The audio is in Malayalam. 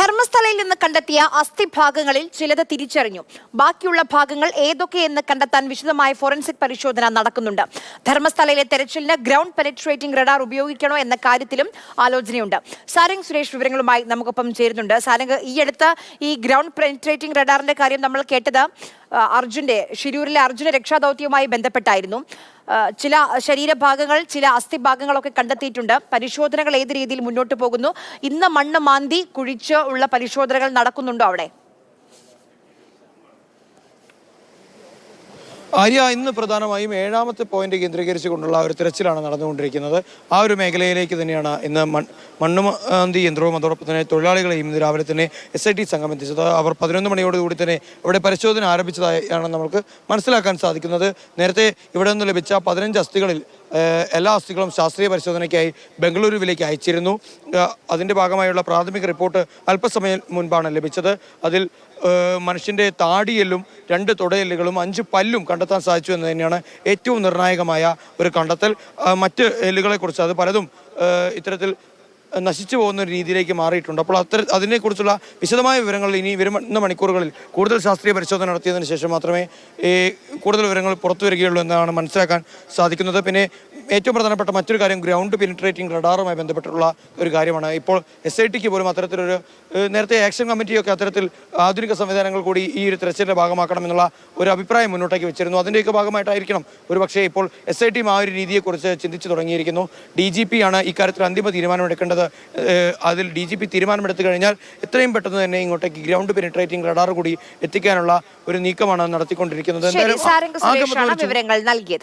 ധർമ്മസ്ഥലയിൽ നിന്ന് കണ്ടെത്തിയ അസ്ഥിഭാഗങ്ങളിൽ ചിലത് തിരിച്ചറിഞ്ഞു. ബാക്കിയുള്ള ഭാഗങ്ങൾ ഏതൊക്കെയെന്ന് കണ്ടെത്താൻ വിശദമായ ഫോറൻസിക് പരിശോധന നടക്കുന്നുണ്ട്. ധർമ്മസ്ഥലയിലെ തെരച്ചിലിന് ഗ്രൗണ്ട് പെനട്രേറ്റിംഗ് റഡാർ ഉപയോഗിക്കണോ എന്ന കാര്യത്തിലും ആലോചനയുണ്ട്. സാരംഗ് സുരേഷ് വിവരങ്ങളുമായി നമുക്കൊപ്പം ചേരുന്നുണ്ട്. സാരംഗ്, ഈയടുത്ത ഈ ഗ്രൗണ്ട് പെനട്രേറ്റിംഗ് റഡാറിന്റെ കാര്യം നമ്മൾ കേട്ടത് ഷിരൂരിലെ അർജുന്റെ രക്ഷാദൌത്യവുമായി ബന്ധപ്പെട്ടായിരുന്നു. ചില ശരീരഭാഗങ്ങൾ, ചില അസ്ഥിഭാഗങ്ങളൊക്കെ കണ്ടെത്തിയിട്ടുണ്ട്. പരിശോധനകൾ ഏത് രീതിയിൽ മുന്നോട്ട് പോകുന്നു? ഇന്ന് മണ്ണ് മാന്തി കുഴിച്ച് ഉള്ള പരിശോധനകൾ നടക്കുന്നുണ്ടോ അവിടെ? ആര്യ, ഇന്ന് പ്രധാനമായും 7ാമത്തെ പോയിന്റ് കേന്ദ്രീകരിച്ചുകൊണ്ടുള്ള ഒരു തിരച്ചിലാണ് നടന്നുകൊണ്ടിരിക്കുന്നത്. ആ ഒരു മേഖലയിലേക്ക് തന്നെയാണ് ഇന്ന് മണ്ണുമാന്തി യന്ത്രവും അതോടൊപ്പം തന്നെ തൊഴിലാളികളെയും ഇന്ന് രാവിലെ തന്നെ SIT സംഘം എത്തിച്ചത്. അവർ 11 മണിയോടുകൂടി തന്നെ ഇവിടെ പരിശോധന ആരംഭിച്ചതായാണ് നമുക്ക് മനസ്സിലാക്കാൻ സാധിക്കുന്നത്. നേരത്തെ ഇവിടെ നിന്ന് ലഭിച്ച 15 അസ്ഥികളിൽ എല്ലാ അസ്ഥികളും ശാസ്ത്രീയ പരിശോധനയ്ക്കായി ബംഗളൂരുവിലേക്ക് അയച്ചിരുന്നു. അതിൻ്റെ ഭാഗമായുള്ള പ്രാഥമിക റിപ്പോർട്ട് അല്പസമയം മുൻപാണ് ലഭിച്ചത്. അതിൽ മനുഷ്യൻ്റെ താടിയെല്ലും 2 തുടയെല്ലുകളും 5 പല്ലും കണ്ടെത്താൻ സാധിച്ചു എന്ന് തന്നെയാണ് ഏറ്റവും നിർണായകമായ ഒരു കണ്ടെത്തൽ. മറ്റ് എല്ലുകളെക്കുറിച്ച് അത് പലതും ഇത്തരത്തിൽ നശിച്ചു പോകുന്ന ഒരു രീതിയിലേക്ക് മാറിയിട്ടുണ്ട്. അപ്പോൾ അതിനെക്കുറിച്ചുള്ള വിശദമായ വിവരങ്ങൾ ഇനി വരുന്ന മണിക്കൂറുകളിൽ കൂടുതൽ ശാസ്ത്രീയ പരിശോധന നടത്തിയതിനു ശേഷം മാത്രമേ കൂടുതൽ വിവരങ്ങൾ പുറത്തു വരികയുള്ളൂ എന്നാണ് മനസ്സിലാക്കാൻ സാധിക്കുന്നത്. പിന്നെ ഏറ്റവും പ്രധാനപ്പെട്ട മറ്റൊരു കാര്യം ഗ്രൗണ്ട് പെനിട്രേറ്റിംഗ് റഡാറുമായി ബന്ധപ്പെട്ടുള്ള ഒരു കാര്യമാണ്. ഇപ്പോൾ SITക്ക് പോലും അത്തരത്തിലൊരു നേരത്തെ ആക്ഷൻ കമ്മിറ്റിയൊക്കെ അത്തരത്തിൽ ആധുനിക സംവിധാനങ്ങൾ കൂടി ഈ ഒരു തിരച്ചിലിൻ്റെ ഭാഗമാക്കണമെന്നുള്ള ഒരു അഭിപ്രായം മുന്നോട്ടേക്ക് വെച്ചിരുന്നു. അതിൻ്റെയൊക്കെ ഭാഗമായിട്ടായിരിക്കണം ഒരുപക്ഷേ ഇപ്പോൾ SITയും ആ ഒരു രീതിയെക്കുറിച്ച് ചിന്തിച്ചു തുടങ്ങിയിരിക്കുന്നു. DGP ആണ് ഇക്കാര്യത്തിൽ അന്തിമ തീരുമാനമെടുക്കേണ്ടത്. അതിൽ DGP തീരുമാനമെടുത്തു കഴിഞ്ഞാൽ എത്രയും പെട്ടെന്ന് തന്നെ ഇങ്ങോട്ടേക്ക് ഗ്രൗണ്ട് പെനിട്രേറ്റിംഗ് റഡാർ കൂടി എത്തിക്കാനുള്ള ഒരു നീക്കമാണ് നടത്തിക്കൊണ്ടിരിക്കുന്നത്. വിവരങ്ങൾ നൽകിയത്.